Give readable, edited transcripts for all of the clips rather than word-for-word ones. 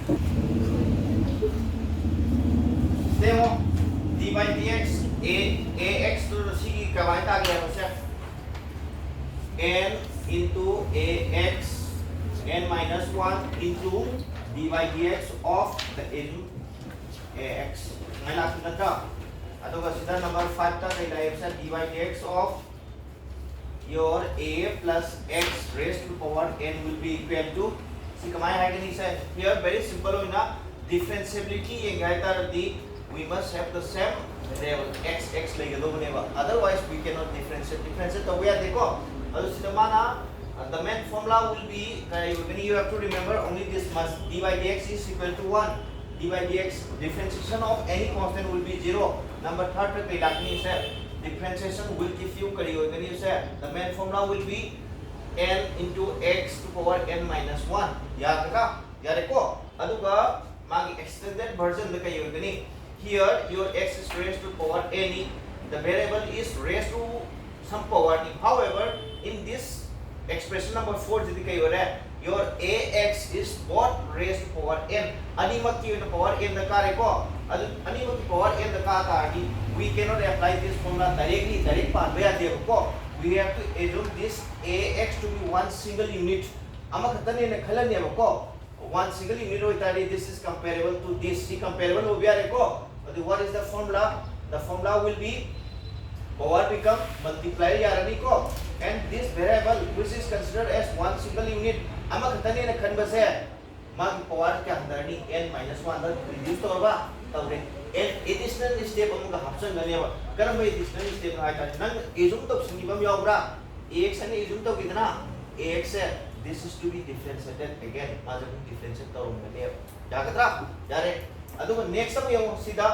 Demo d by dx ax to the c kamay tagi ano siya n into ax n minus 1 into d by dx of the n ax. Ngayon natin na ito. Ato kasi na number 5 ta kay dahil sa d by dx of your a plus x raised to the power n will be equal to si kamay hai kani sa here very simple na differentiability yung gaya the we must have the same variable x like do bane ba, otherwise we cannot differentiate to we are dekho adu sida mana the main formula will be when you have to remember only this much d by dx is equal to 1 d by dx differentiation of any constant will be 0 number 3 pe kai lakni sa differentiation will give you when you say the main formula will be n into x to power n minus 1 yaad ka yare ko aduga magi extended version da kayo gani here your x is raised to power n the variable is raised to some power n however in this expression number 4 jodi kayo re your ax is both raised to power n animak ki to power n da kare ko adu animak ki power n da ka ta di we cannot apply this formula directly direct part where they go we have to assume this ax to be one single unit ama khatane ne khalane ko one single unit hoitari this is comparable to this see comparable ho biare ko what is the formula will be power become multiplier yarani ko and this variable which is considered as one single unit ama khatane ne khanba se mag power kya handarni n minus 1 da reduce to ba tawre and additional step amuga option gane ba karam by additional step ha ta nang assume to singi bam yawra ax ani assume to kidna ax this is to be differentiated again as a differentiate to gane jagatra yare adu next am yaw sida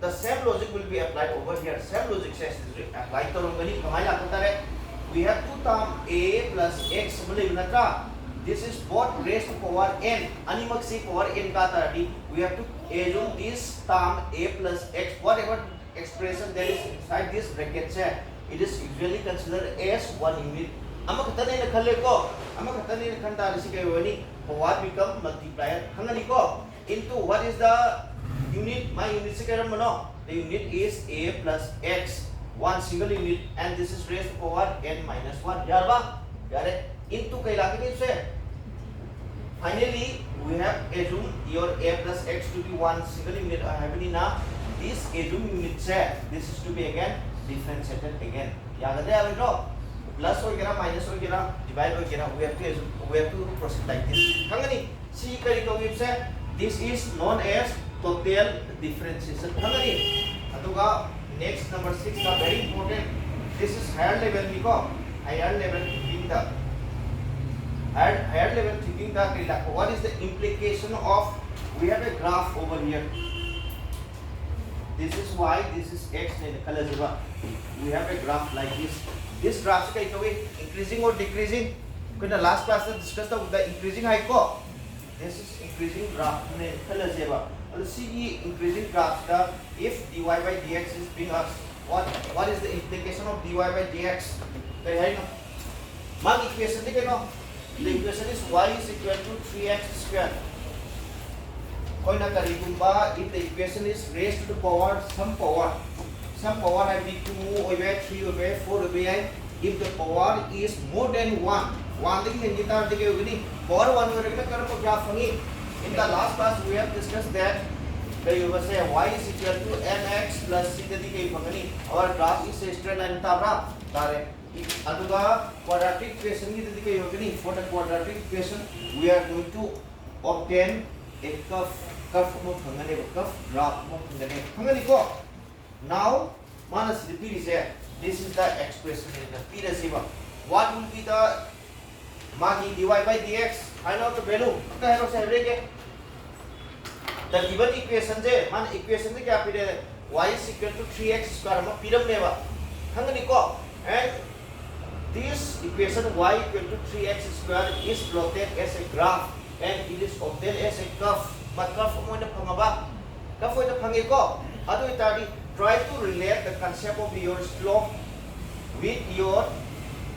the same logic will be applied over here same logic says apply to gani kamai la tare we have two term a plus x bole natra this is both raised to power n animak si power n ka tardi we have to assume this term a plus x whatever expression there is inside this bracket se it is usually considered as one unit ama khatane na khalle ko ama khatane na khanta risi kai wani power become multiplier hangani ko into what is the unit my unit se karam no the unit is a plus x one single unit and this is raised to power n minus 1 yarba yare into kai lakini se finally we have assumed your a plus x to be one single unit having na this assume unit se this is to be again differentiated again yaad hai abhi no plus ho gera minus ho gera divide ho gera we have to proceed like this hangani see kari ko we say this is known as total differentiation hangani aduga next number 6 is very important this is higher level niko higher level thinking the higher level thinking the what is the implication of we have a graph over here this is y this is x in color we have a graph like this graph is increasing or decreasing because the last class we discussed the increasing height ko this is increasing graph in color and see increasing graph if dy by dx is being asked what is the implication of dy by dx kaya hai no mag equation de no the equation is y is equal to 3x square koi na kari gumba if the equation is raised to the power some power have be 2 over 3 over 4 over if the power is more than 1 de hin gitar de gani power 1 over na kar ko graph hangi in the last class we have discussed that the you will say y is equal to mx plus c the kai phangani our graph is a straight line tabra tare aduga quadratic equation ki the kai hogani for the quadratic equation we are going to obtain a curve mo phangani curve graph mo phangani ko now manas repeat is here this is the expression in the p receiver what will be the magi dy by dx I know the value का है रोसे average है the given equation जे मान equation से क्या पीरे y is equal to 3x square हम पीरम में बा हंगनी को and this equation y equal to 3x square is plotted as a graph and it is obtained as a curve but curve mo na phangaba curve ho na phangi ko adu itadi try to relate the concept of your slope with your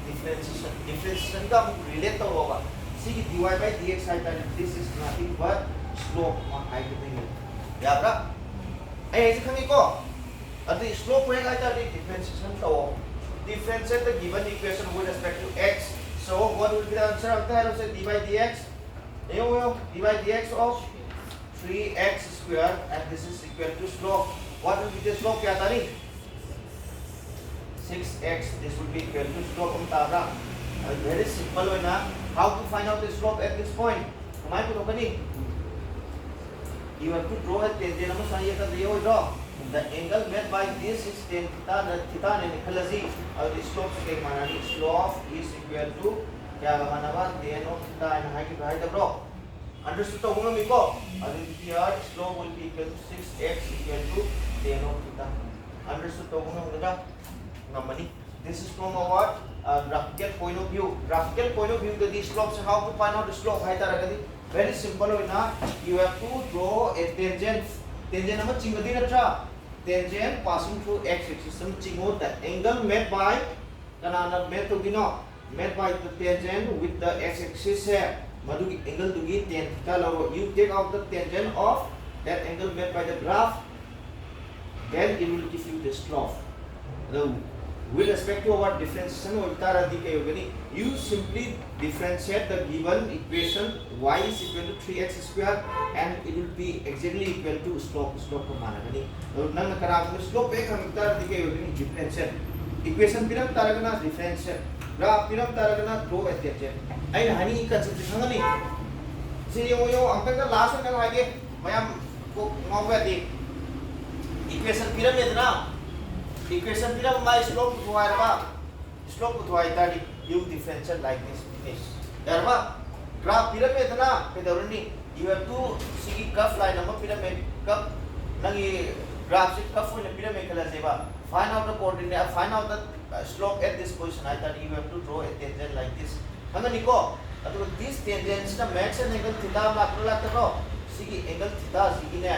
differentiation का relate तो होगा see dy by dx this is nothing but slope ma hai ke ni ya bra ai se khangi ko adi slope we ga ta di differentiation to differentiate the given equation with respect to x. So what will be the answer of that? Say d by dx. D by dx of 3x square, and this is equal to slope. What will be the slope? क्या तारी? 6x. This will be equal to slope हम तारा. Very simple way ना. How to find out the slope at this point? हमारे को तो कनी. You have to draw a tangent. हम साइए का दिया हुआ draw. The angle made by this is tan theta. The theta ने निकल सी. और slope से क्या माना नहीं? Slope is equal to क्या माना बा? tan of theta and height by the bro. Understood तो होगा मेरे को. और here slope will be equal to 6x equal to tan of theta. Understood तो होगा मेरा number. This is from our graphical point of view. Graphical point of view the slopes. How to find out the slope? Hai tara kadi. Very simple way na. You have to draw a tangent. Tangent nama chingadi na cha. Tangent passing through x axis. Some chingo the angle made by kanana made to gino made by the tangent with the x axis है. मधु की angle दुगी tan theta low. You take out the tangent of that angle made by the graph. Then it will give you the slope. With respect to our differentiation, you simply differentiate the given equation y is equal to 3x square and it will be exactly equal to slope. Slope को माना गनी. और नंग कराव में slope एक हम इतना दिखे differentiate. Equation पिरम तारा गना differentiate. ग्राफ पिरम तारा गना draw a tangent. आई ना हनी concept संगनी. सी यो अंकल का last में क्या है मैम को मौका दी. Equation पिरम इतना equation पिरम my slope को आया बा slope को आया तारी you differentiate like this finish यार बा graph पिरम इतना पेदरनी you have to see curve line number पिरम curve नंगी graph से curve को पिरम कलर से बा find out the coordinate find out the slope at this position I thought you have to draw a tangent like this हमें निको अतो this tangent ना max and angle theta मात्र लगता है see angle theta see ने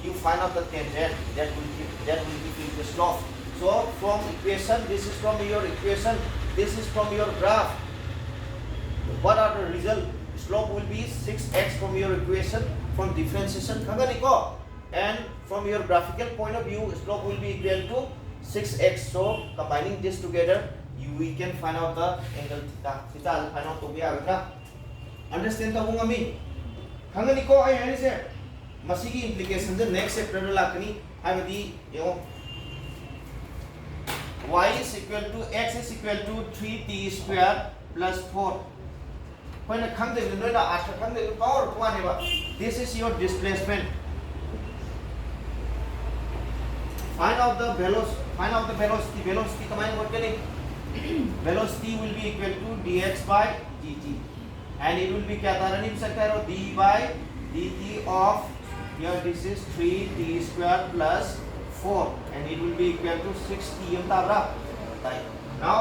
you find out the tangent that will give the slope. So from equation, this is from your equation, this is from your graph. What are the result? Slope will be 6x from your equation from differentiation. And from your graphical point of view, slope will be equal to 6x. So combining this together, we can find out the angle theta. Theta will find out to be understand the hungami? Hanganiko, I say. Masigi implications the next chapter lakani habadi y is equal to x is equal to 3t square plus 4 when a khang de no na asha khang de power ko ane ba this is your displacement find out the velocity command what kare velocity will be equal to dx by dt and it will be kya tha rani sakta hai d by dt of here this is 3t square plus 4 and it will be equal to 6t now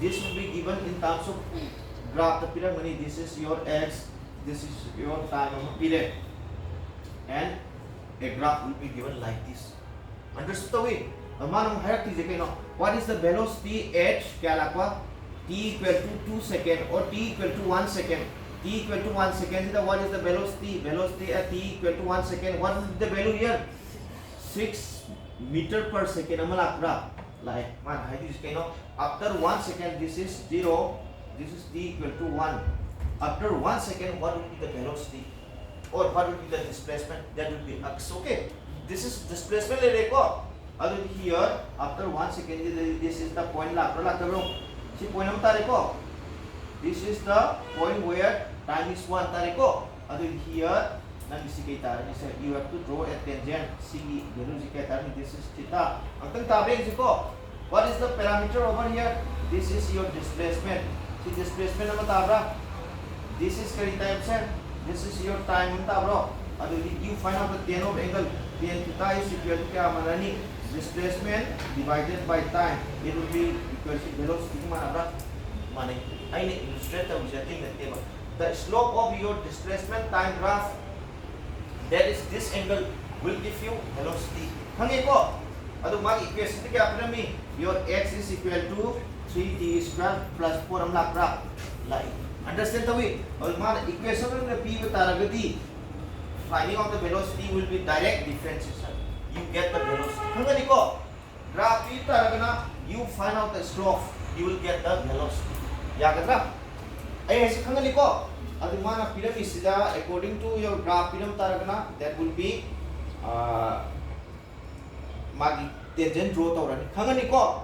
this will be given in terms of graph the pyramid. This is your x, this is your time period and a graph will be given like this. Understood the way? What is the velocity at t equal to 2 seconds or t equal to 1 second? T equal to 1 second. What is the velocity? Velocity at t equal to 1 second. What is the value here? 6 meter per second. Like after 1 second, this is 0. This is t equal to 1. After 1 second, what will be the velocity? Or what will be the displacement? That will be x. Okay. This is displacement. Here, after 1 second, this is the point. See point. This is the point where time is 1 tariko. Here, you have to draw a tangent. See, this is theta. What is the parameter over here? This is your displacement. See displacement this is time. This is your time. You find out the tan of angle. Tan theta is equal to displacement divided by time. It will be equal to velocity. I illustrate the slope of your displacement time graph, that is this angle, will give you velocity. Your x is equal to 3t square plus 4 like understand the way? Equation finding out the velocity will be direct differentiation. You get the velocity. Hangani ko graph pi taragana you find out the slope. You will get the velocity. Yagadra. Ay ese hangani ko. Adu mana pyramid sida according to your graph pyramid taragana that will be magi tangent draw tawrani. Hangani ko.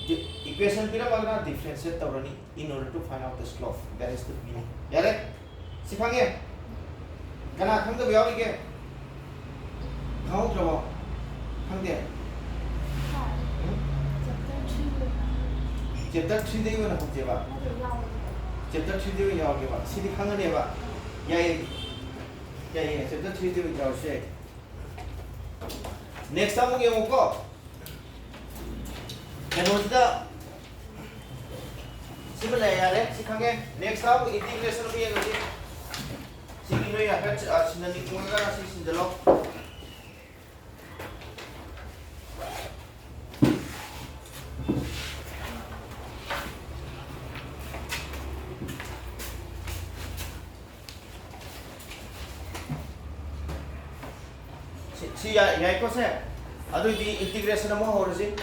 The equation pyramid differentiate tawrani in order to find out the slope. That is the meaning. Yare. Sikhange. Kana khang da yawi ge khau trabo khang de chapter 3 de na hokje ba chapter 3 de yaw ge ba sidi khang ne ba ya chapter 3 de yaw she next time ge mo ko da similar yare sikhange next time integration be ge Sige no ya kat sinani ko nga na si sindalo. Si ya ko se adu di integration mo ho resi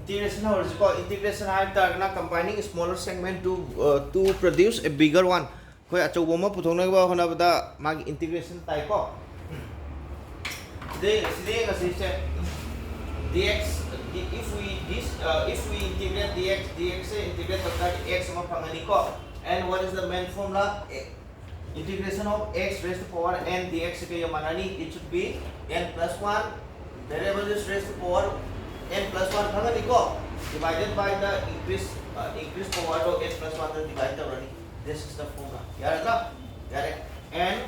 Integration or integration है combining smaller segment to produce a bigger one. कोई अच्छा वो में पुथोंने के बाद होना बता माग integration type को दे सीधे का system dx if we integrate dx से integrate करता है x में फंगनी को and what is the main formula integration of x raised to power n dx के ये मानानी it should be n plus 1 variable is raised to power n plus 1 phangani ko divided by the increased power of n plus 1 the divide the running. This is the formula. Yara and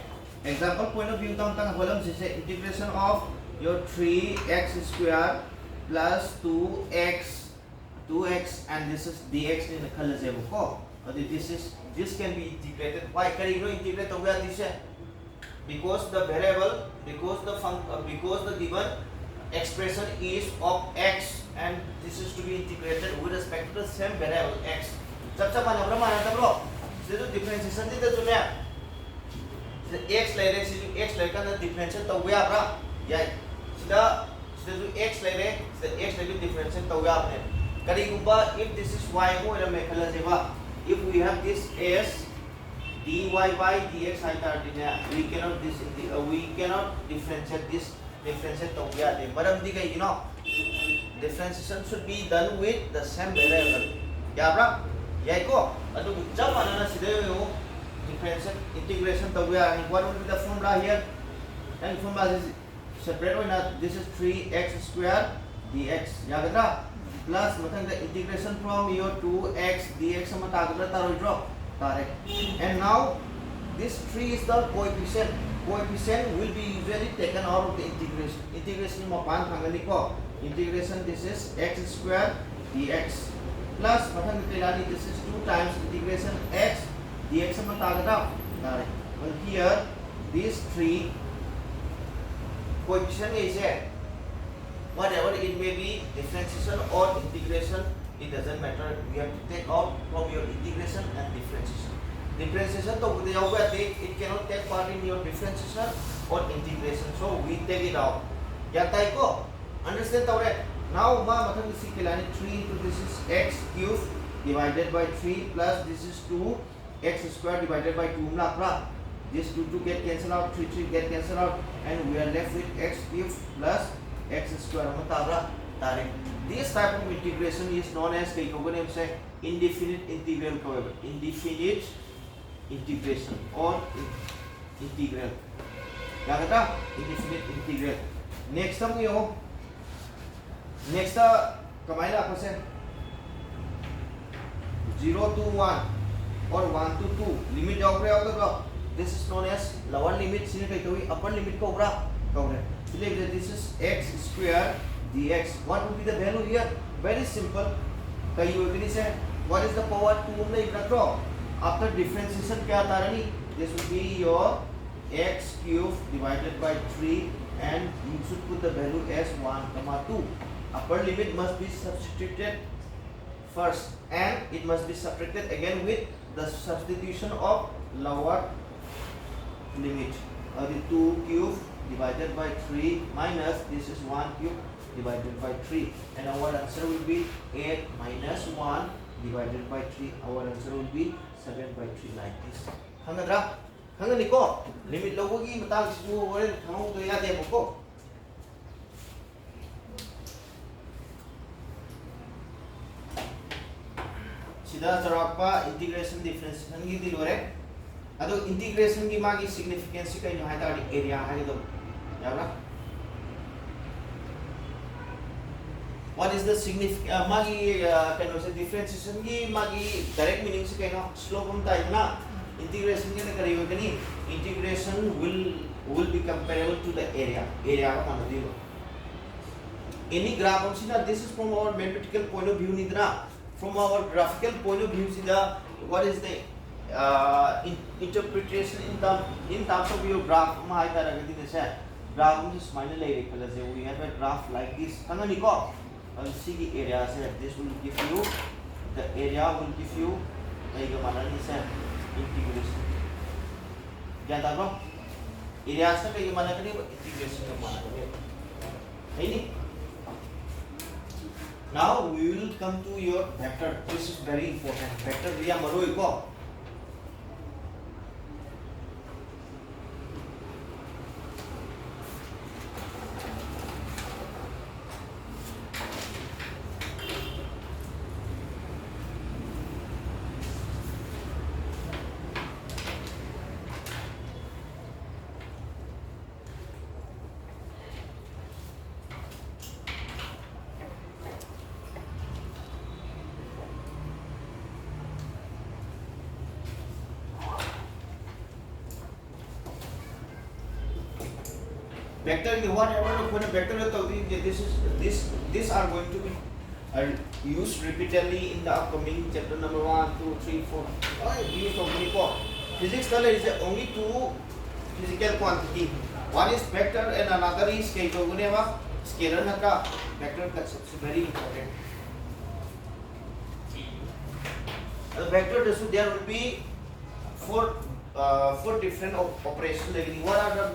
example point of view tang holam se integration of your 3x square plus 2x and this is dx in the color zero ko. This can be integrated. Why can you integrate over this? Because the variable because the given expression is of x and this is to be integrated with respect to the same variable x. जब mana tablo से जो differentiation दी तो चुने से x ले रहे से जो x ले का ना differentiation तो हुआ अपना या से जो x ले रहे से x ले भी differentiation तो हुआ अपने करी Gubba if this is y को इधर में खला जेबा if we have this as dy by dx we cannot differentiate this differentiate to gaya the maram di gai differentiation should be done with the same variable ya bra yai ko adu jab anana side yo differentiate integration to gaya and what will be the formula here and formula is separate one this is 3x square dx ya gadra plus mathang the integration from your 2x dx sama ta gadra ta roi draw correct and now this 3 is the coefficient will be usually taken out of the integration mo pan phangani ko integration this is x square dx plus mathang kailani this is 2 times integration x dx sama tagada correct and here these 3 coefficient is whatever it may be differentiation it doesn't matter. We have to take out from your integration and differentiation. Differentiation to it cannot take part in your differentiation or integration. So we take it out. Yatai ko. Understand tawre? Now ma mathang isi kelani 3 into this is x cube divided by 3 plus this is 2 x square divided by 2 na. This 2 get cancelled out, 3 get cancelled out, and we are left with x cube plus x square. This type of integration is known as indefinite integral. Indefinite integration or integral. Indefinite integral. Next time we have next kamaila apa sih? 0 to 1 or 1 to 2 limit jauh berapa bro? This is known as lower limit. Sini kayak tahu upper limit kau berapa? Kau berapa? Jadi this is x square dx. What would be the value here? Very simple. Kayak you ini say what is the power 2 हमने इतना draw. After differentiation क्या आता है नी? This would be your x cube divided by 3 and you should put the value as 1, 2. Upper limit must be substituted first and it must be subtracted again with the substitution of lower limit. The 2 cube divided by 3 minus this is 1 cube divided by 3 and our answer will be 8 minus 1 divided by 3. Our answer will be 7 by 3 like this. Hangadra? Hangani ko? Limit logo gi matang sisu orin hangu to yate mo ko. Sida sarapa integration differentiation gi dilore. Ado integration की मागी significance का ino hai ताड़ी area hai तो यावरा what is the significance मागी कहनो से differentiation की मागी direct meaning से कहनो slope हम ताई ना integration के ना करीब कनी integration will be comparable to the area का मानो दिलो any graph हम सीधा this is from our mathematical point of view निद्रा from our graphical point of view सीधा what is the interpretation in terms of your graph ma hai tara gadi desa graph में smile ले रहे colour से we have a graph like this कहाँ निको और इसी की area से this will give you the area will give you like a माना नहीं से integration क्या था बो area से कहीं माना कहीं integration का माना कहीं नहीं now we will come to your vector. This is very important. Vector dia maru iko vector is whatever when a vector is this are going to be used repeatedly in the upcoming chapter number 1 2 3 4 used only for physics is only two physical quantity. One is vector and another is scalar naka vector concept very important. The vector there will be four different operations. What are the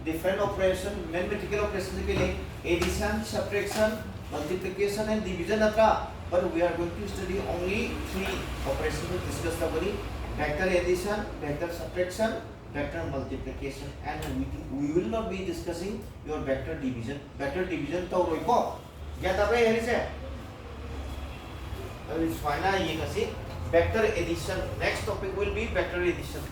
different operation mathematical operation के लिए addition, subtraction, multiplication and division आता but we are going to study only three operations to discuss the body vector addition, vector subtraction, vector multiplication and we will not be discussing your vector division. Vector division तो रोई को क्या तब है ये से अब इस फाइनल ये कैसे vector addition. Next topic will be vector addition.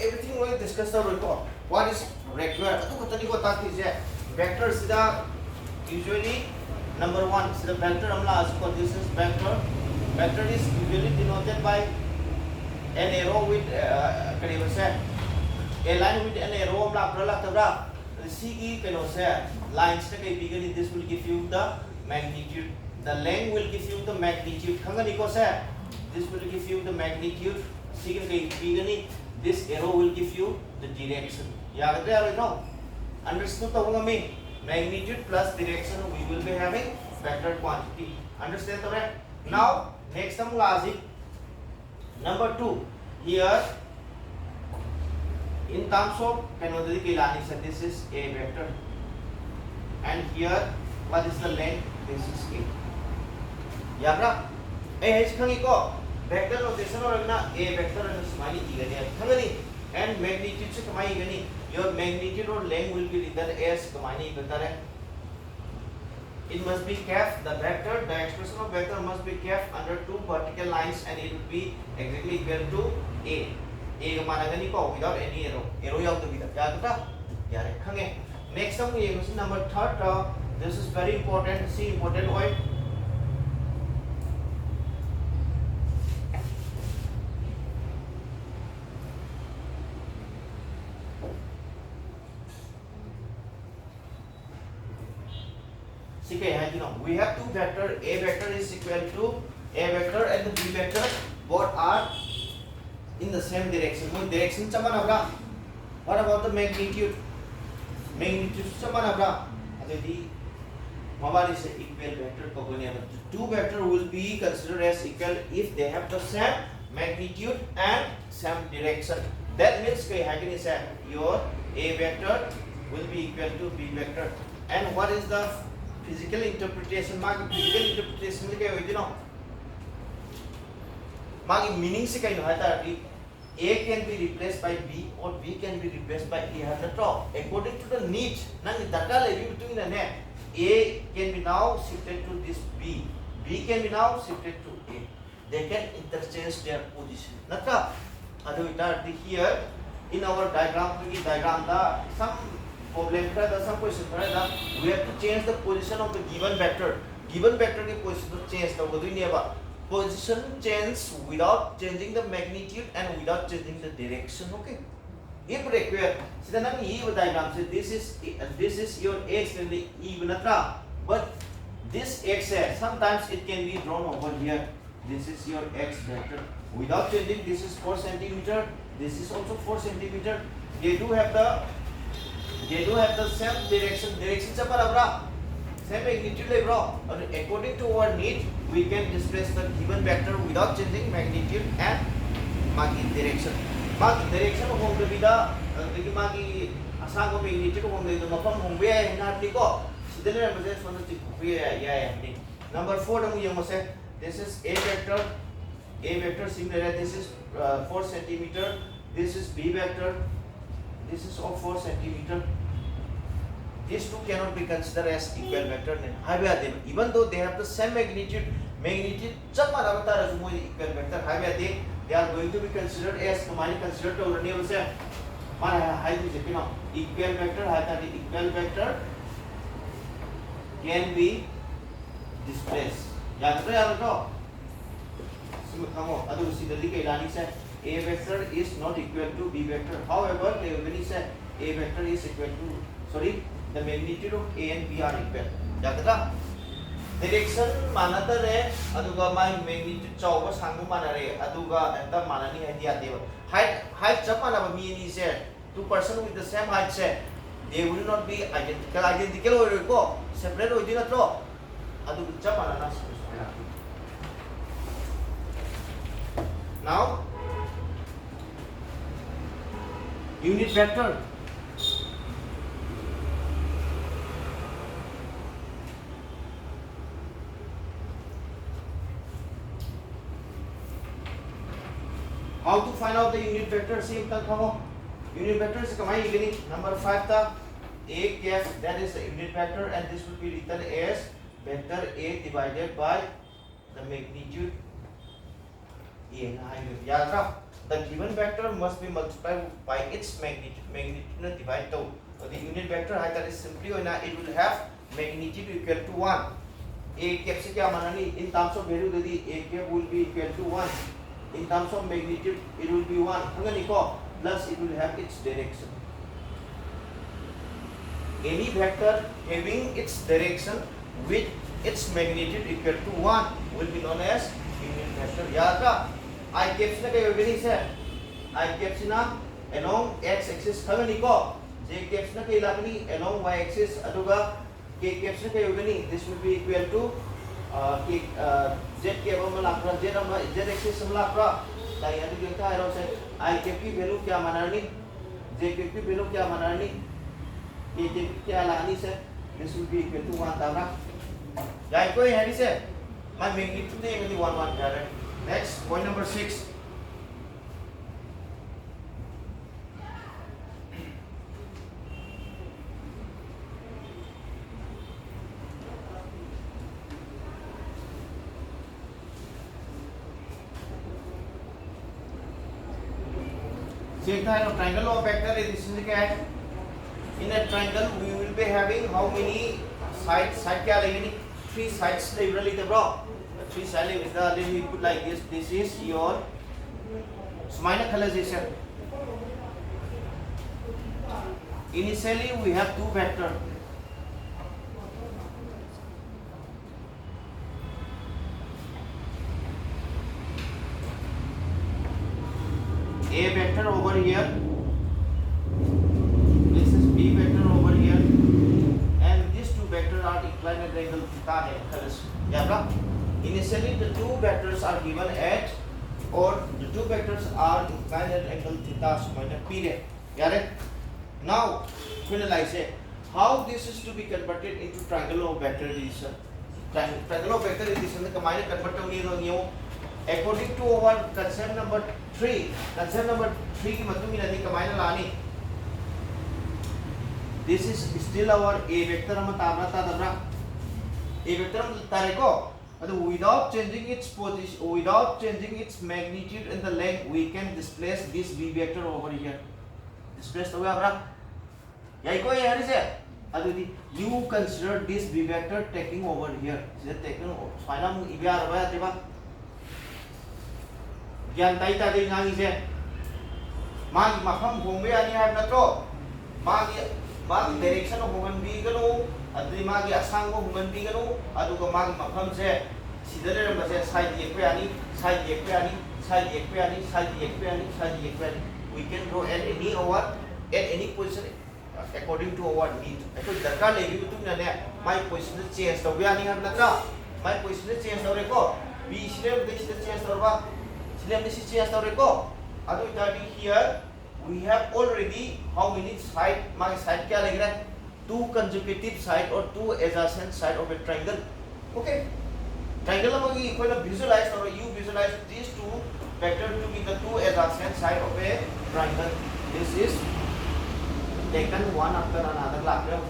Everything we discuss the report. What is required? तो कतनी को ताकि जे vector सीधा usually number one सीधा vector हमला आज को this is vector. Vector is usually denoted by an arrow with करीब से a line with an arrow हमला अपना लगता है CE lines this will give you the magnitude. The length will give you the magnitude. This will give you the magnitude. This arrow will give you the direction. No? Understood the magnitude plus direction we will be having vector quantity. Understand that? Now next time logic number 2 here in terms of this is a vector and here what is the length? This is a. Yeah, vector notation or a vector and smiley and magnitude your magnitude or length will be written as it must be kept, the expression of vector must be kept under two vertical lines and it will be exactly equal to a without any arrow next time we use number 3rd. This is very important. See important point. We have two vector. A vector is equal to a vector and the B vector both are in the same direction. Direction what about the magnitude? Magnitude is equal vector. Two vector will be considered as equal if they have the same magnitude and same direction. That means your A vector will be equal to B vector. And what is the physical interpretation? Physical interpretation meaning A can be replaced by B or B can be replaced by A. According to the need, between the net, A can be now shifted to this B. B can be now shifted to A. They can interchange their position. Here in our diagram, some problem, some question, we have to change the position of the given vector. Given vector की position change position change without changing the magnitude and without changing the direction. Okay. If required, diagram this is your x and the e but this x sometimes it can be drawn over here. This is your x vector. Without changing, this is 4 centimeter. This is also 4 centimeter. They do have the same direction. Same magnitude according to our need, we can displace the given vector without changing magnitude and direction. Direction of the vida, the asang magnitude of the mapam hongwe not go. Number 4 this is A vector similar. This is 4 centimeter. This is B vector. This is of 4 centimeter. These two cannot be considered as equal vector. Even though they have the same magnitude equal vector. They are going to be considered as equal vector can be displaced. A vector is not equal to B vector. However, A vector is equal to the magnitude of A and B are equal. Direction manatare aduga my magnitude chawa sangu manare aduga and the manani idea they height chapana mean is two person with the same height they will not be identical or go separate or dinner throw adu chapana. Now unit vector. How to find out the unit vector? Same unit vector is number 5 A cap, that is the unit vector, and this will be written as vector A divided by the magnitude A. The given vector must be multiplied by its magnitude divided to the unit vector is simply it will have magnitude equal to 1. A cap in terms of value A cap will be equal to 1. In terms of magnitude, it will be 1. Plus it will have its direction. any vector having its direction with its magnitude equal to 1 will be known as unit vector. याद रहा I caps ना क्या होगी नहीं से I caps ना along x axis था नहीं को J caps ना क्या इलाकनी along y axis अदुगा K caps ना क्या होगी नहीं this will be equal to Z cap हम लापरा Z axis हम लापरा लाइक याद क्यों था एरो से I cap की वैल्यू क्या माना नहीं J cap की वैल्यू क्या माना नहीं K cap क्या लानी से this will be equal to 1 Tara Guys, go ahead, he said. My magnitude today will be 1, 1, correct. Next, point number 6. Same kind of triangle of vector is this is the cat. In a triangle, we will be having how many sides? Side क्या लेंगे 3 sides liberally the bro. 3 sides is the then we put like this. This is your minor colorization. Initially we have two vector. A vector over here. This is B vector over here. Vectors are inclined at the angle theta है याद रख initially the two vectors are given at or the two vectors are inclined at angle theta minus period याद है now finalize it how this is to be converted into triangle of vector addition triangle of vector addition का मायने convert होंगे ये according to our concept number 3 की मतलब ये नहीं का मायने लानी This is still our A vector हम ताबरा तादरा A vector हम तारेको अतः without changing its position without changing its magnitude and the length we can displace this B vector over here displace तो क्या बरा यही कोई है रिसे अतः you consider this B vector taking over here इसे taken फाइनल मुझे इबिया रहा है तेरा ज्ञान ताई ताई नांगी से मागी मफम घूमे आनी है अपना तो मागी मागी डायरेक्शन होगन बीगनो अदि मागी असांग होगन बीगनो अदुगा मागी मफम से सिदरे रंबसे साइड एकपेयानी साइड एकपेयानी साइड एकपेयानी साइड एकपेयानी साइड एकपेयानी we can draw at any position according to our need अतो दरकार लेगी तुम ने my position change तो यानी हम नत्रा my position change तो रेको b सिलेम दे सिलेम change तो बा सिलेम दे change तो रेको अतो इतादी here we have already how many side my side क्या लग रहा है two consecutive side or two adjacent side of a triangle okay triangle में ये कोई ना visualize और you visualize these two vector to be the two adjacent side of a triangle this is taken one after another lakh रहे हो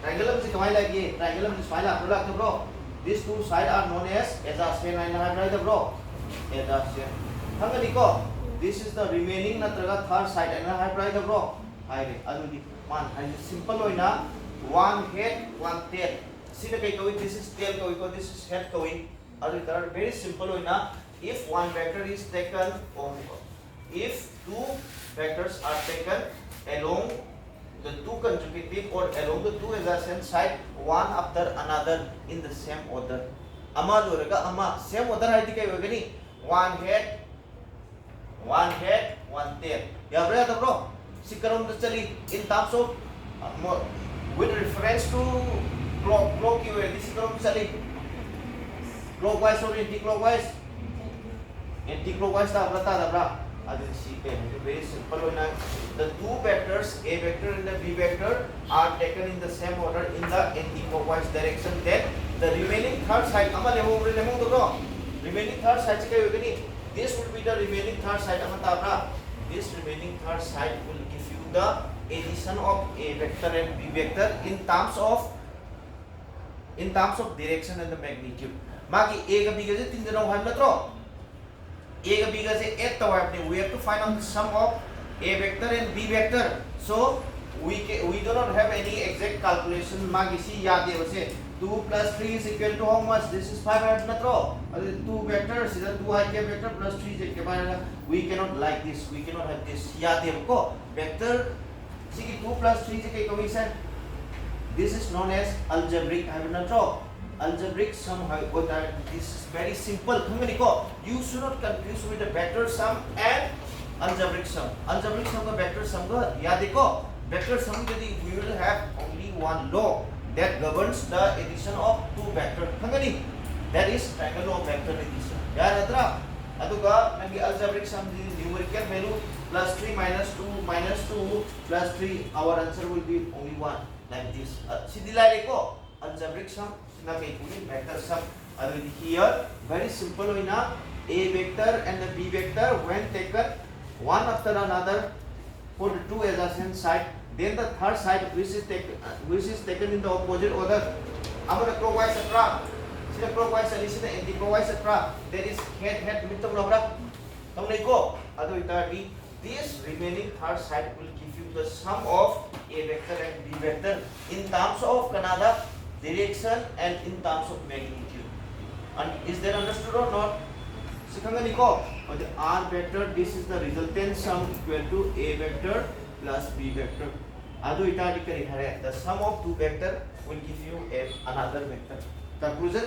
triangle में से कमाई लगी triangle में स्माइल आप lakh bro these two side are known as adjacent line right bro adjacent हम देखो This is the remaining natraga third side and I try the bro. Hi re adu di man I simple hoy na one head one tail. See the kai koi this is tail koi this is head koi adu tar very simple hoy na if one vector is taken or if two vectors are taken along the two consecutive or along the two adjacent side one after another in the same order. Ama lorega ama same order hai di kai hoga ni one head one head, one tail. Yeah, brother, bro. Sikaram to chali in terms of with reference to clock you this sikaram to chali clockwise or anti-clockwise. Anti-clockwise ta brata da bra. Adi see very simple one. The two vectors A vector and the B vector are taken in the same order in the anti-clockwise direction. Then the remaining third side. Ama lemo to bro. Remaining third side se kai hoga ni This will be the remaining third side. This remaining third side will give you the addition of A vector and B vector in terms of direction and the magnitude. Magi A का B का से तीन जन हम नत्रो A का B का से 8 तो है we have to find out the sum of A vector and B vector. So we do not have any exact calculation. Magi सी याद है वैसे 2 plus 3 is equal to how much? This is 5 है ना तो two vectors is 2 i k vector plus 3 j k we cannot like this we cannot have this याद है हमको vector सी की 2 plus 3 j k को इसे This is known as algebraic hyperneutral. Algebraic sum. This is very simple. You should not confuse with the vector sum and algebraic sum. Algebraic sum and vector sum vector sum we will have only one law that governs the addition of two vectors. That is triangle law of vector addition. Aduga algebraic sum numerical value plus 3 minus 2 plus 3. Our answer will be only 1 like this. Algebraic sum vector sum. Here very simple enough. A vector and the B vector when taken one after another for the two adjacent side, then the third side which is taken in the opposite order. Amada clockwise attra, sida clockwise and sida anti-clockwise attra. That is head with the blabra. This remaining third side will give you the sum of A vector and B vector in terms of Canada direction and in terms of magnitude. And is that understood or not? For the R vector, this is the resultant sum equal to A vector plus B vector. The sum of two vector will give you another vector. Conclusion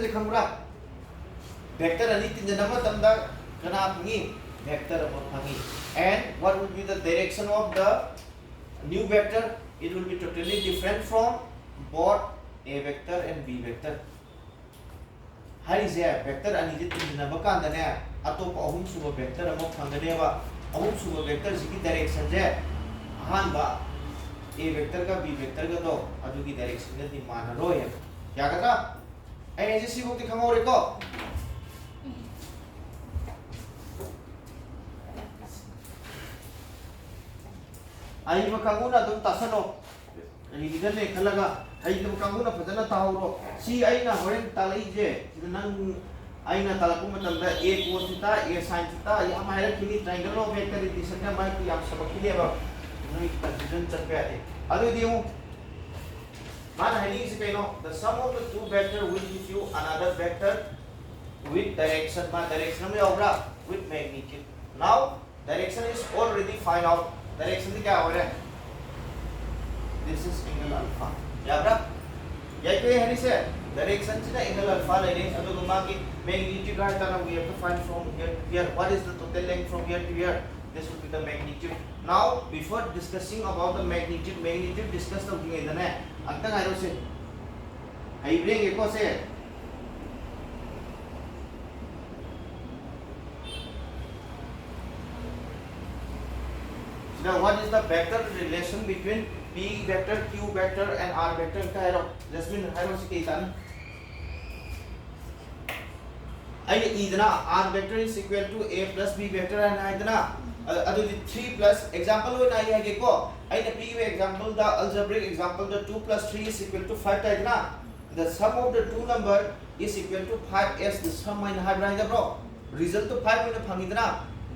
vector vector and what will be the direction of the new vector? It will be totally different from both A vector and B vector. Vector and atop ahum suba vector amok phangane ahum suba vector sigi direction je ahanba A vector ka B vector ka do adugi direction ga di manaroy kya kata ai je sibu ti khangore ko ai ma kanguna dum tasano revision ne khalaga ai dum kanguna phajana tahuro si ai na horen talai je nang aina talaku matamda A cos theta A sin theta ya hamaira kini triangle of vector addition ka mai ki aap sabak ki ba noi confusion chal gaya hai adu diu man hani is kaino the sum of the two vector will give you another vector with direction mein hoga with magnitude. Now direction is already find out. Direction kya ho raha hai? This is angle alpha. याद रख ये कोई है नहीं से direction से ना angle alpha ले रहे हैं तो गुमा की magnitude का है we have to find from here to here. What is the total length from here to here? This will be the magnitude. Now before discussing about the magnitude discuss तो किए इधर है अंतर है रोसे हाइब्रिड एको से now what is the vector relation between P vector, Q vector and R vector? Jasmine, hero se kaitan. R vector is equal to A plus B vector and adu 3 plus example when I have go P example the algebraic example the 2 plus 3 is equal to 5 the sum of the two number is equal to 5s the sum minus hybrid bro result to 5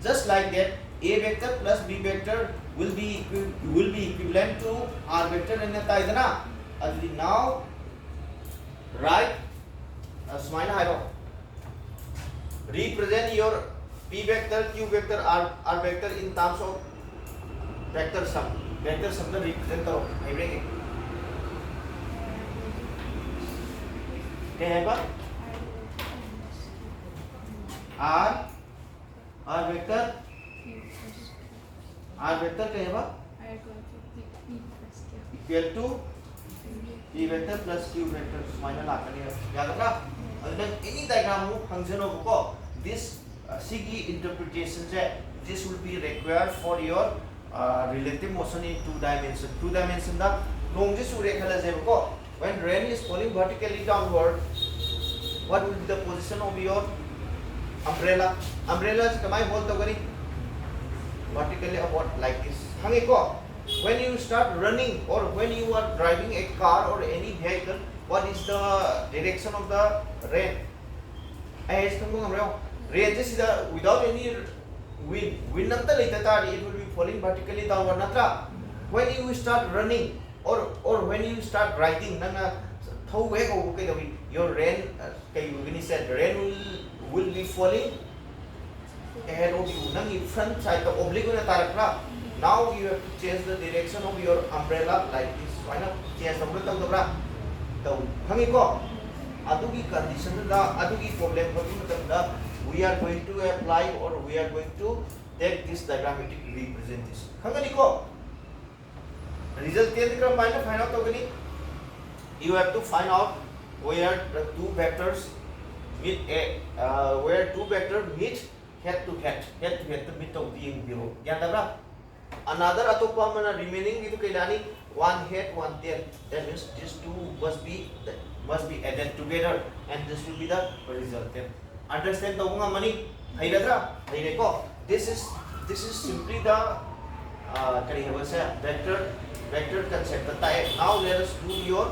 just like that A vector plus B vector will be equivalent to R vector and now write represent your P vector, Q vector, R vector in terms of vector sum. Vector sum का represent करो hybrid क्या है बा R vector क्या है बा equal to P vector plus Q vector minus आकर नहीं याद रखा any diagram हो function हो को this CG interpretation this will be required for your relative motion in two dimension. Two dimension da long this when rain is falling vertically downward, what will be the position of your umbrella? Umbrella is kamai hold the vertically about like this. When you start running or when you are driving a car or any vehicle, what is the direction of the rain? Rain is without any wind. Wind it will be falling vertically downward. When you start running or when you start riding, your rain will be falling ahead of you. Front side the oblique Now you have to change the direction of your umbrella like this. Why not change the umbrella? Adugi condition da adugi problem we are going to apply or we are going to take this diagrammatic representation. Hangani ko result find out you have to find out where the two vectors meet where two vectors meet head to head to meet of being below. Another atopamana remaining itu kailani one head one tail. That means these two must be added together and this will be the resultant. Understand the money? This is simply the vector concept. Now let us do your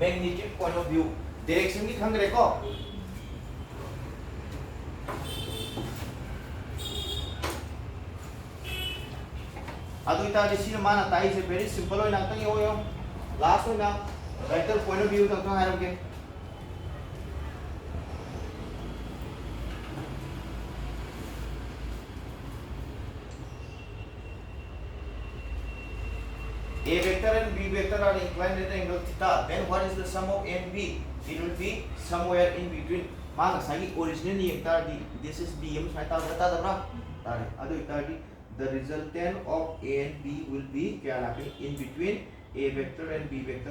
magnitude point of view. Direction ki khang reko. Adu ita disi mana tai is very simple hoy nang tang yo last hoy na vector point of view tang tang haram ke A vector and B vector are inclined at the angle theta. Then what is the sum of A and B? It will be somewhere in between. Maan sagi originally this is B m sai ta bata da bra adu ita the resultant of A and B will be in between A vector and B vector.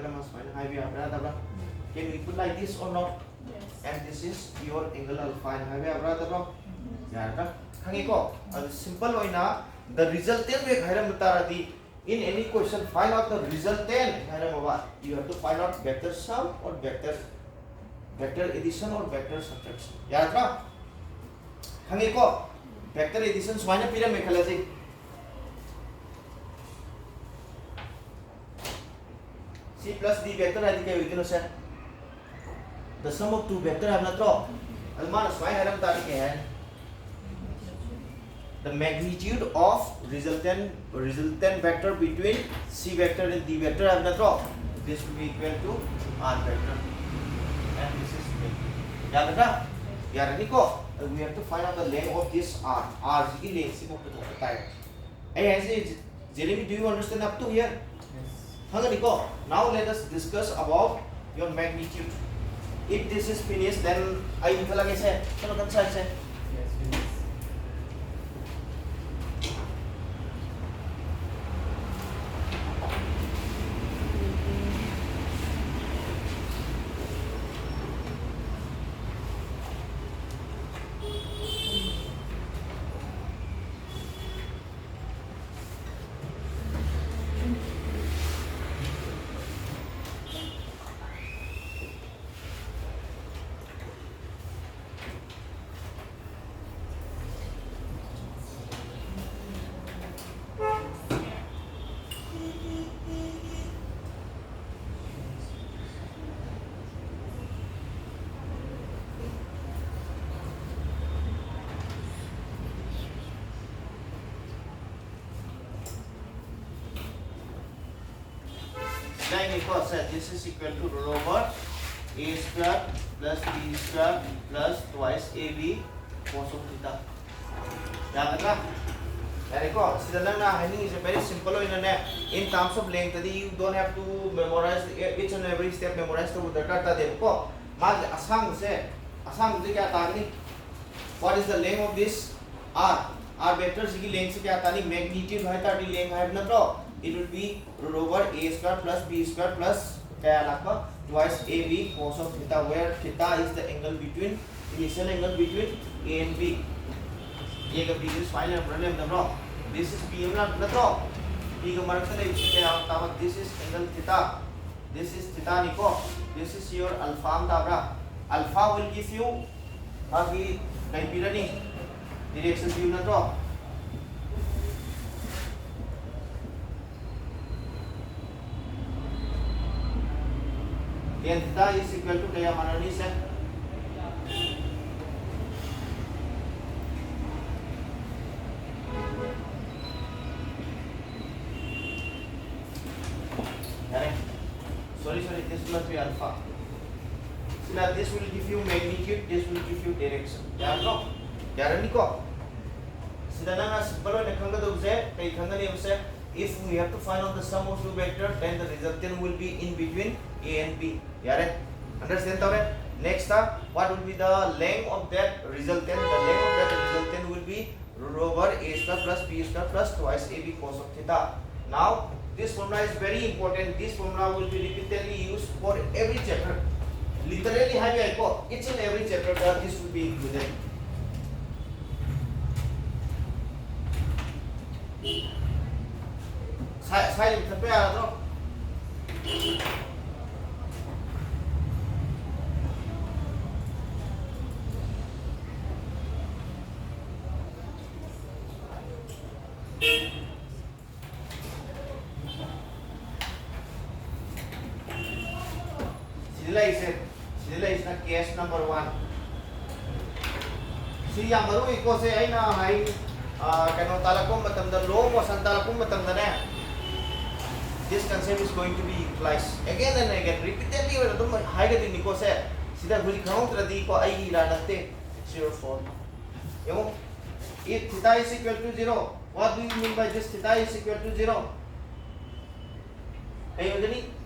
Can we put like this or not? Yes. And this is your angle alpha and simple the resultant in any question find out the resultant. You have to find out vector sum or vector addition or vector subtraction. Vector addition semuanya pira mekhalasi. C plus D vector adi kaya within us. The sum of two vector have not draw. Alman swai haram tari kaya hai. The magnitude of resultant vector between C vector and D vector have not draw. This will be equal to R vector. And this is magnitude. We have to find out the length of this R. R is the length. Hey, Jeremy, do you understand up to here? Yes. Now let us discuss about your magnitude. If this is finished, then I will tell again. Yes, finish. This is equal to root over A square plus B square plus twice AB cos of theta. Is a very simple in terms of length. You don't have to memorize each and every step. Memorize the what is the length of this R? R vector length magnitude length it will be root over A square plus B square plus twice AB cos of theta, where theta is the angle between initial angle between A and B. This is final problem. This is B. This is angle theta. This is theta. This is your alpha. Alpha will give you direction view. Then theta is equal to kaya manani se sorry, this must be alpha. So now this will give you magnitude, this will give you direction. sida na simple na khanga do se kai khanga ni se if we have to find out the sum of two vectors then the resultant will be in between a and b yare understand tore next what will be the length of that resultant the length of that resultant will be root over a square plus b square plus twice ab cos of theta. Now this formula is very important. This formula will be repeatedly used for every chapter. Literally have each and every chapter that this will be included. Sai điểm thật bây giờ thôi. Sila is na case number 1. Si yang baru iko se ay na hay kanong talakom matamdan lo mo san talakom matamdan na. This concept is going to be utilized again and again repeatedly wala tum hay ga din ko se sida huli count ra di ko ay ira nate 0.4. Yung if theta is equal to 0, what do you mean by this theta is equal to 0?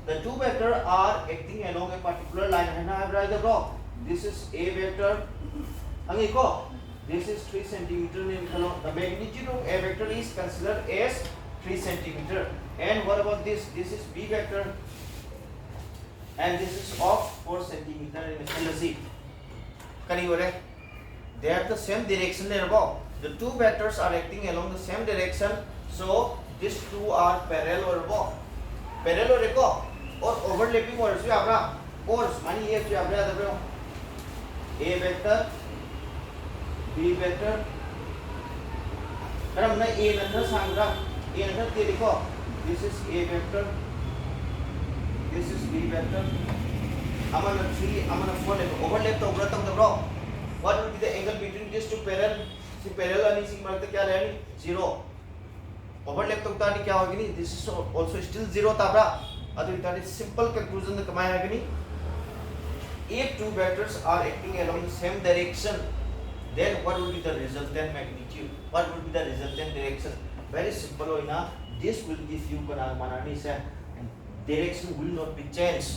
The two vectors are acting along a particular line. I have the bro. This is a vector. This is 3 centimeter. The magnitude of a vector is considered as 3 centimeter. And what about this? This is b vector. And this is of 4 centimeter in LC. They have the same direction there. The two vectors are acting along the same direction. So these two are parallel or parallel reco or overlapping or so abra or money here to abra the a vector b vector karam na a nanda sangra a nanda te likho this is a vector this is b vector amana 3 amana 4 overlap to obra tam the bro what will be the angle between these two parallel ani si marte kya rahani 0 overlap to ta ni kya hogi ni this is also still 0 ta bra adu that is simple conclusion the kamaya hogi ni if two vectors are acting along the same direction then what will be the resultant magnitude what will be the resultant direction very simple hoina this will give you manani se direction will not be changed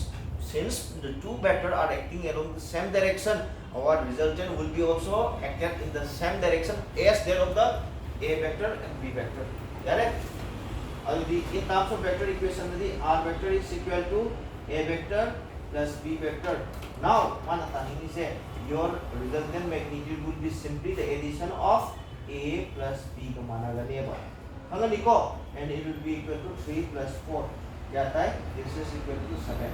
since the two vectors are acting along the same direction our resultant will be also acted in the same direction as that of the a vector and b vector. In terms of vector equation, r vector is equal to a vector plus b vector. Now, your resultant magnitude will be simply the addition of a plus b. And it will be equal to 3 plus 4. This is equal to 7.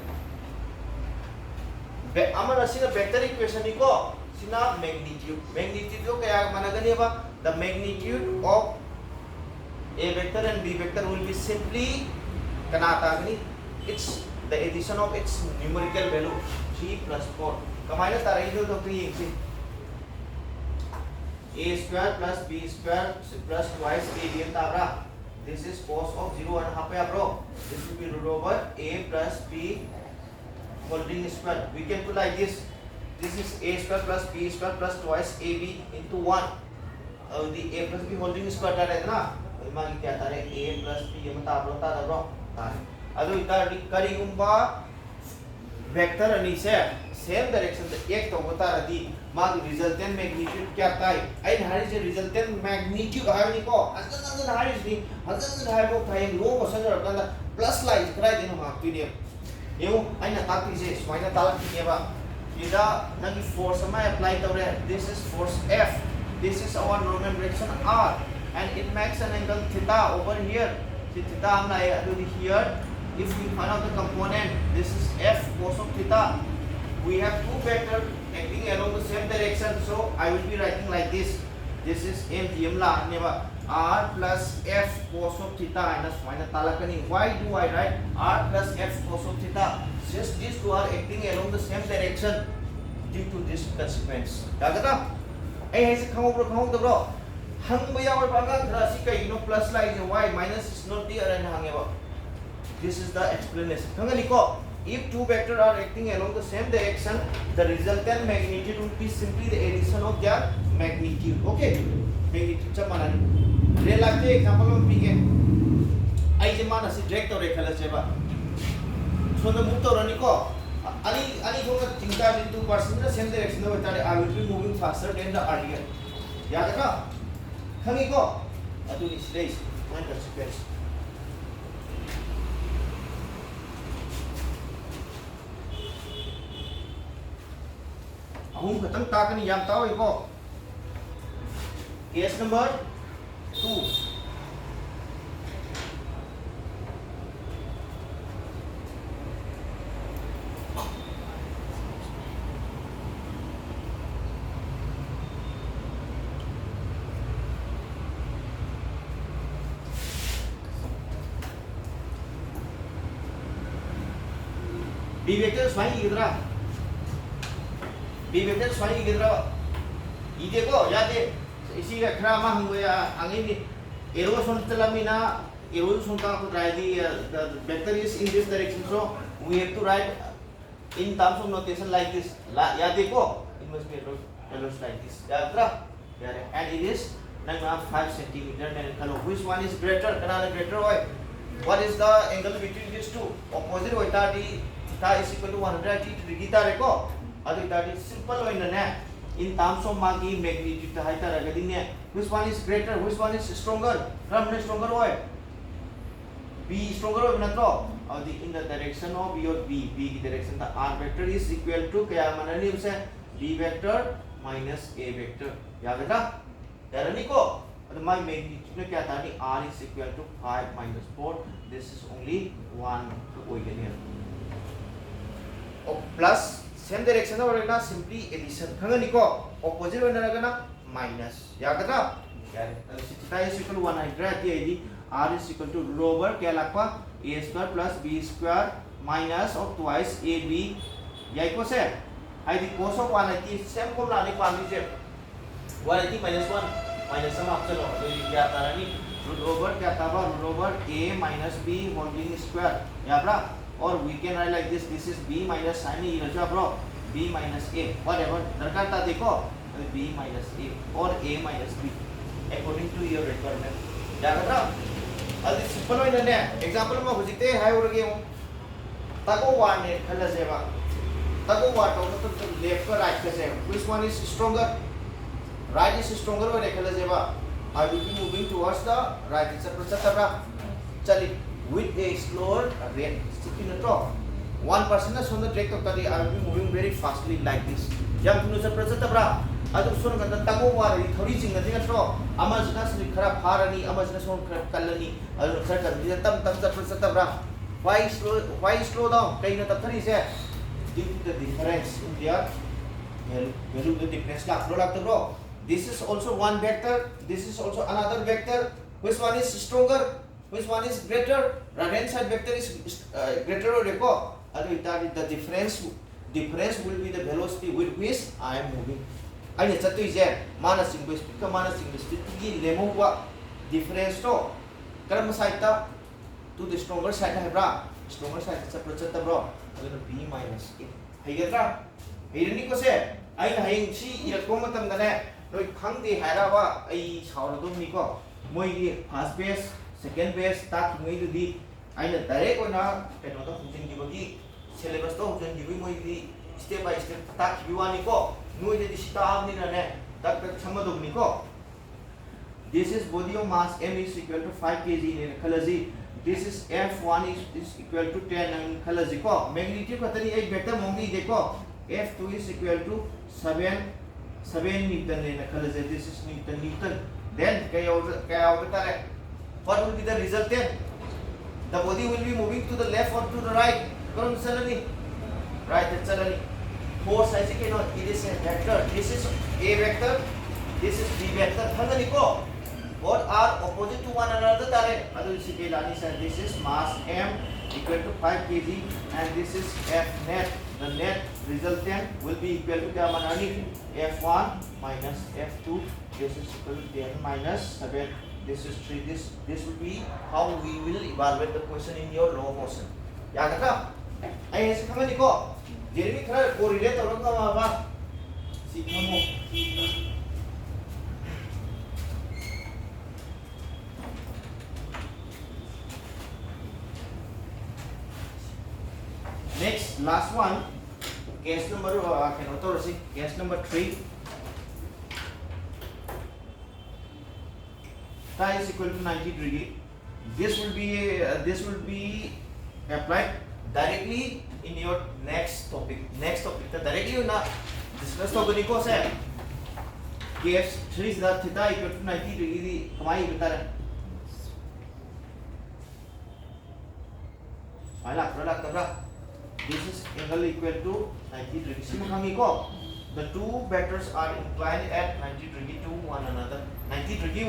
Vector equation magnitude. Magnitude the magnitude of a vector and b vector will be simply it's the addition of its numerical value 3 plus 4. A square plus b square plus twice ab. This is cos of 0 and half bro. This will be root over a plus b holding square. We can put like this. This is a square plus b square plus twice ab into 1. The a plus b holding square na. A plus b vector ani same direction the ek to resultant magnitude kya tai I is resultant magnitude hai ni ko angan is ni angan hai bo thai low motion ra plus line krai dinu ha pdf eu aina takti se smaina talak ni ba ida nagi force ma apply tawre this is force f this is our normal direction r and it makes an angle theta over here. Theta amna here. If we find out the component, this is f cos of theta. We have two vectors acting along the same direction, so I will be writing like this. This is m la r plus f cos of theta minus talakani. Why do I write r plus f cos of theta? Since these two are acting along the same direction due to this consequence. Dagata? Hey, is it come over bro? Hang plus line y minus is not there and this is the explanation. If two vectors are acting along the same direction, the resultant magnitude will be simply the addition of their magnitude. Okay. magnitude chap manani real life te example ma pike ai je mana si drag tore khala cheba so the move torani ko ani ko tingka into person na same direction no tare I will be moving faster than the earlier ya ka khangi ko atu ni slash point consequence ahum khatang ta kani yam taw ko case number 2 B vector swai gidra B vector swai gidra ide ko ya de isi ka khra ma hang ya angi ni erosion telamina erosion ka ko try the vector is in this direction so we have to write in terms of notation like this ya de ko it must be erosion like this ya tra and it is 9.5 centimeter then color which one is greater kana greater hoy what is the angle between these two opposite hoy ta di theta is equal to 180 degree ta re ko adu ta di simple hoy na ne in terms of magi magnitude ta haita ragadi ne which one is greater which one is stronger from ne stronger hoy b stronger hoy na to adu in the direction of your b की direction the r vector is equal to kya manani उसे b vector minus a vector याद है का यानी को my magnitude में क्या था नि r is equal to 5 minus 4 this is only 1 to कोई नहीं और plus same direction में रहेगा simply addition खंगनी को opposite में रहेगा ना minus याद है का यार theta is equal to 100 दिया है r is equal to root over क्या लगता a square plus b square minus of twice ab या इक्वल से आई the cos of 180 same को लाने को आने से 180 minus 1 minus some आप चलो तो ये क्या आता है root over क्या था root over a minus b whole square या बड़ा और we can write like this is b minus sin ये रचा bro b minus a whatever दरकार था देखो b minus a और a minus b according to your requirement या करता अब इस सिंपल वे नन्हे एग्जांपल में हो जिते है और के तको वन ने खला सेवा तको वन तो लेफ्ट और राइट कैसे which one is stronger right is stronger और खला सेवा I will be moving towards the right it's a process अब चली with a slower rate sticky na to 1% na sunod direct to I will be moving very fastly like this jam tunu sa process अब adu sun kan tako wa ri thori jing na dinga to ama jina sri khara pharani ama jina son khara kalani adu sar kan ji tam tam sa process अब why slow down kai na tathari se due to the difference in their value the difference la flow lag to bro this is also one vector this is also another vector which one is stronger which one is greater right hand side vector is greater or equal adu the difference will be the velocity with which I am moving aine chatui je mana single speed ka mana single speed ki lemo wa difference to karam side ta to the stronger side hai bra stronger side sa process ta bro adu b minus a haigadra heirani ko se aina haing chi irakko matam da ne noi khangde haira wa ai chaura dum ni ko moi gi first base second base ta ngai du di aina direct ona keno to function gi gi syllabus to function gi moi gi step by step ta ki wani ko noi de stop ni na ne tak tak samadog ni ko this is body of mass m is equal to 5 kg in khalaji this is f1 is equal to 10 in khalaji ko magnitude khatani ek vector mongi dekho f2 is equal to 7 newton in khalaji this is newton then kya hota hai what will be the result then the body will be moving to the left or to the right karon suddenly right suddenly force I say no it is a vector this is a vector this is b vector thangani ko both are opposite to one another tare adu isike lani sir this is mass m equal to 5 kg and this is f net the net resultant will be equal to kya manani f1 minus f2 this is equal to 10 minus 7 this is 3 this will be how we will evaluate the question in your law motion yaad ka ai ऐसे khamani ko jeremy khara correlate auranga ba sikhamo Next, last one, case number case number 3. Theta is equal to 90 degree. This will be applied directly in your next topic. Directly you na discuss togani ko se. Case 3 is the theta equal to 90 degree. Kamai betara. This is angle equal to 90 degree. The two vectors are inclined at 90 degree to one another. 90 degree.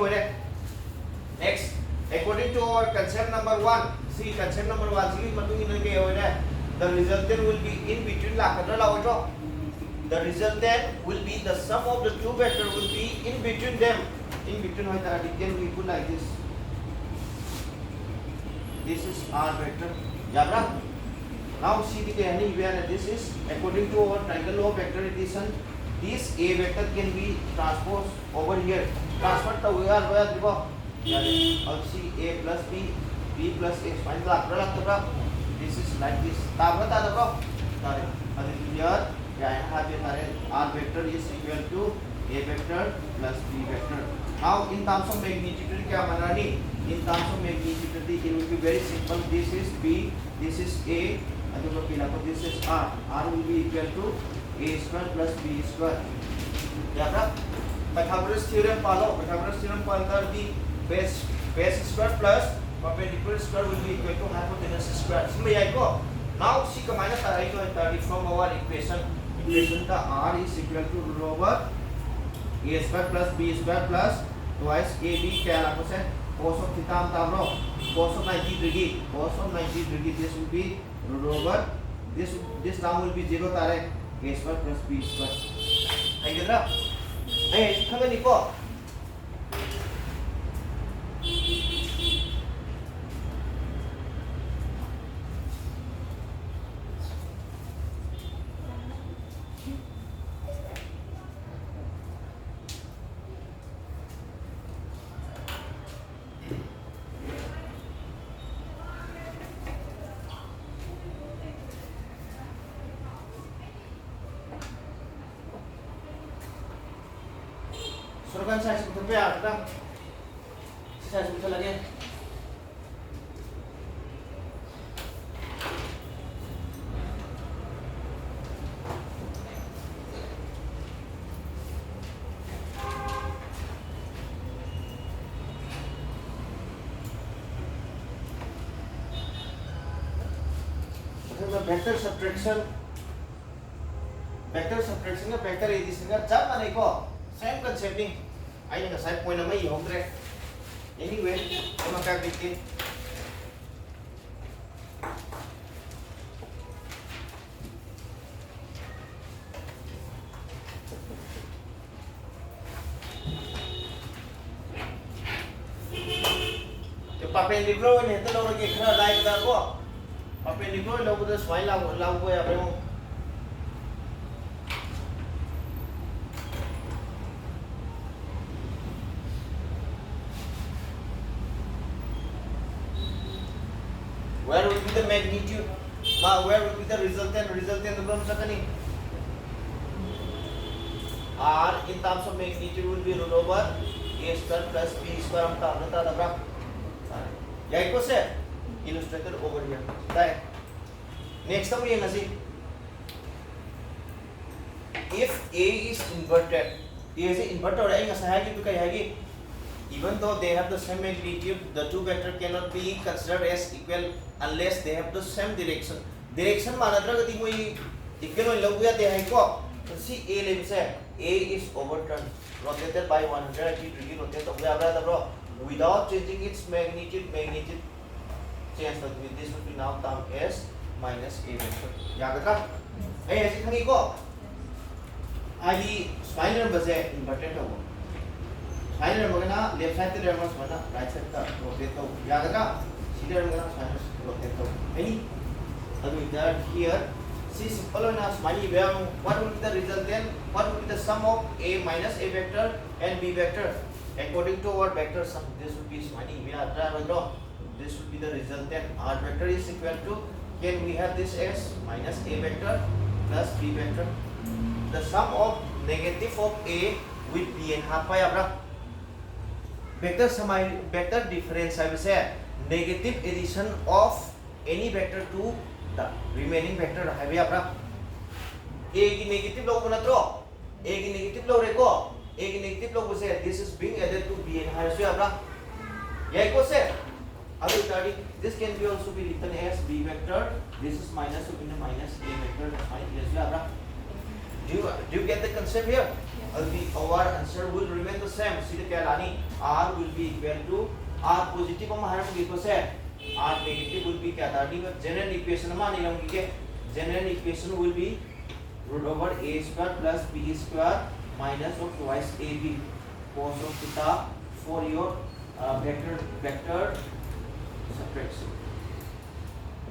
Next, according to our concept number 1, see concept number 1, the resultant will be in between. The resultant will be the sum of the two vectors will be in between them. In between, we put like this. This is R vector. Yeah, now see where this is according to our triangle law of vector addition. This A vector can be transposed over here. Transfer to where see A plus B, B plus A. This is like this. Here R vector is equal to A vector plus B vector. Now in terms of magnitude, in terms of magnitude, it will be very simple. This is B, this is A, this is R. R will be equal to A square plus B square. Pythagoras theorem follow. Pythagoras theorem follow the base square plus perpendicular square will be equal to hypotenuse square. Now see from our equation the R is equal to root over A square plus B square plus twice AB cos of theta cos of 90 degree. This will be root over this term will be 0 A square plus B square. Suruhkan saya sebetulnya ya, saya sebentar lagi. Vector subtraction का vector addition का जब माने को same concept ni. Ay nga side point na may home track. Anyway, ano makakabit perpendicular ni ito lang nagkikira dahil na ko. Perpendicular lang ko sa smile lang ko ya pero where will be the magnitude? Where will be the resultant? Resultant from sakani. R in terms of magnitude will be root over A square plus B square. हम काम करता था ब्रा. यही को से illustrated over here. Right. Next हम ये नसी. If A is inverted, A is inverted और A का सहायक तो क्या है? Even though they have the same magnitude, the two vectors cannot be considered as equal unless they have the same direction. Direction माना था कि कोई equal होने लगूया ते है को. तो see A ले से A is overturned, rotated by 180 degree rotate. तो क्या बता bro? Without changing its magnitude change the this will be now term as minus A vector. याद रखा? ऐसे खनी को आगे spine number से inverted होगा. Spine number ना left side ते reverse बना right side का rotate हो. याद रखा? सीधे number ना spine rotate हो. Any? अभी that here see simple ना smiley where what will be the resultant? What will be the sum of A minus A vector and B vector? According to our vector sum, this will be smiley. We are trying to draw. This will be the resultant. R vector is equal to can we have this as minus a vector plus b vector? The sum of negative of a with b and half pai vector vector difference I will say negative addition of any vector to the remaining vector a की negative लोग बना तो a की negative लोग रेको a की negative लोग उसे this is being added to b and half से यही को से अभी study this can be also be written as b vector, this is minus of minus a vector, that's fine. Yes, do you get the concept here? Our answer will remain the same. See the Kalani r will be equal to r positive हम हर में लिखो से r negative will be क्या था? General equation मान लेंगे कि general equation will be root over a square plus b square minus of twice ab cos of theta for your vector subtraction.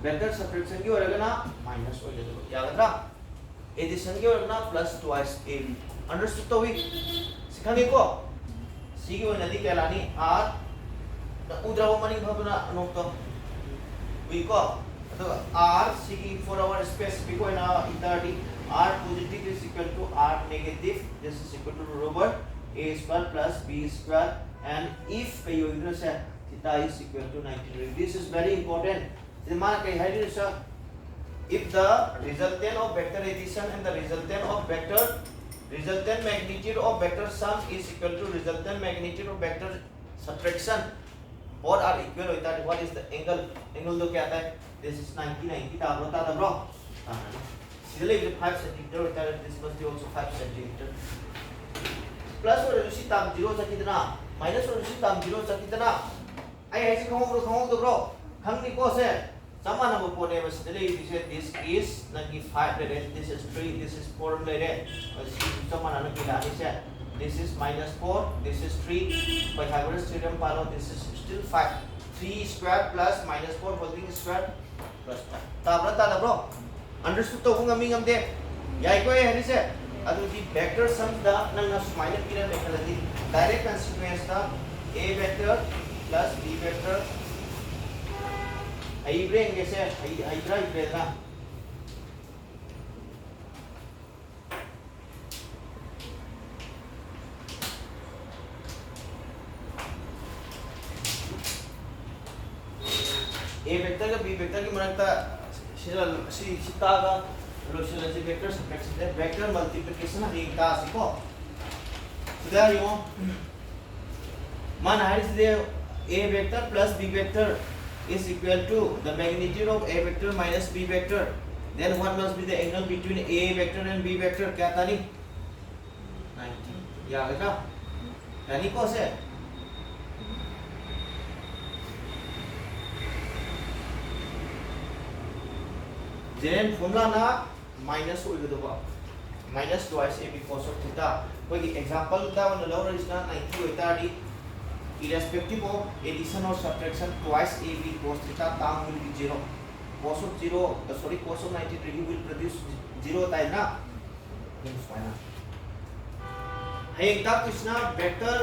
Vector subtraction की हो रहेगा ना minus हो जाएगा. क्या बता? Addition की हो रहेगा ना plus twice ab. Understood तो भी सिखाने को सी की वजह नदी क्या लानी r उधर मनी भावना नोटो वी को तो r सी की for our specific को ना इधर r positive is equal to r negative. This is equal to root over a square plus b square, and if you say theta is equal to 90 degree. This is very important. If the resultant of vector addition and the resultant magnitude of vector sum is equal to resultant magnitude of vector subtraction, both are equal. What is the angle? Angle तो क्या आता है? This is 90 ताब रोता था bro. Similarly, 5 centimeter. This must be also 5 centimeter. Plus और उसी ताब 0 से कितना? Minus और उसी ताब 0 से कितना? ऐसे खाओ तो bro. हम निको से समान हम बोले बस this is 95 this is 3 this is 4 समान हम किलाने से this is minus 4 this is 3 Pythagoras theorem follow this is still 5 3 square plus minus 4 whole thing square plus 5 ताबरा bro understood तो होगा मिंगम दे याई को ये है निसे अदु दी vector sums दा नंगा minus किरण में खलती direct consequence दा a vector plus b vector I brain कैसे आई ड्राइव ब्रेन ना ए वेक्टर का बी वेक्टर की मरकता सीता का लोशल से वेक्टर सबट्रैक्शन है वेक्टर मल्टीप्लिकेशन है एक का सिको सुधा यो मान हाइस दे a vector plus b vector is equal to the magnitude of a vector minus b vector, then what must be the angle between a vector and b vector? क्या था नहीं 90 या क्या यानी कौन से जेन फॉर्मूला ना माइनस हो गया तो minus twice ab cos of theta कोई एग्जांपल दा वन लो रजिस्टर 90 होता है irrespective of addition or subtraction twice ab cos theta term will be 0 cos of 90 degree will produce 0 होता है ना means final है एक ता Krishna vector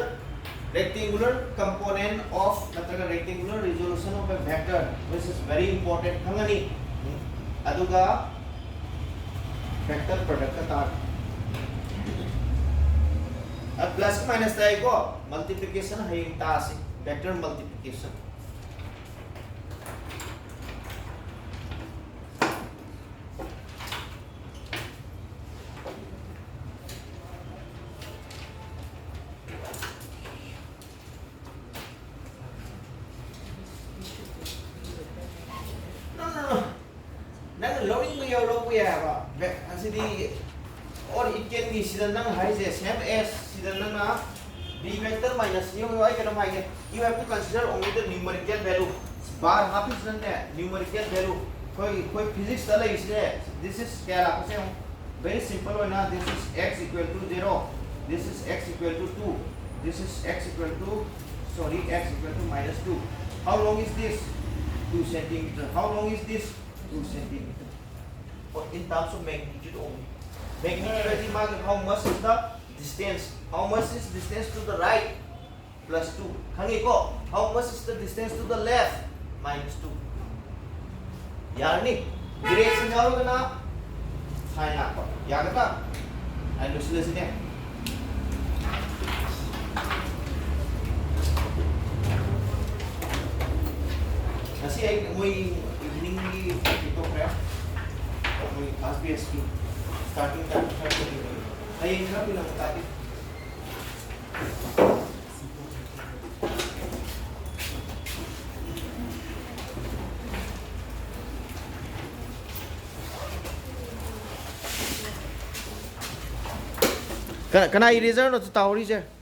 rectangular component of मतलब rectangular resolution of a vector which is very important खंगनी अदुगा vector product का तार अब प्लस माइनस था को मल्टीप्लिकेशन है एक तास वेक्टर मल्टीप्लिकेशन ना लोडिंग में यो लोग ये है बा ऐसे और it can be sidang nang high same as sidang nang na b vector minus you have to consider only the numerical value bar half is nang numerical value कोई physics तला इसलिए this is क्या लागू से very simple है ना this is x equal to 0 this is x equal to 2 this is x equal to minus 2 how long is this 2 centimeter how long is this 2 centimeter or in terms of magnitude only magnitude how much is the distance? How much is distance to the right? Plus 2. Hangi ko. How much is the distance to the left? Minus 2. यार नहीं Direction yauragana sign lakpa. Yagadra? And lucidity. Kasi ay mo'y evening ito prep. Mo'y class BSP. Starting time to start with you. Ay, hirap yun ang tayo. Can I erase or not? Tao erase?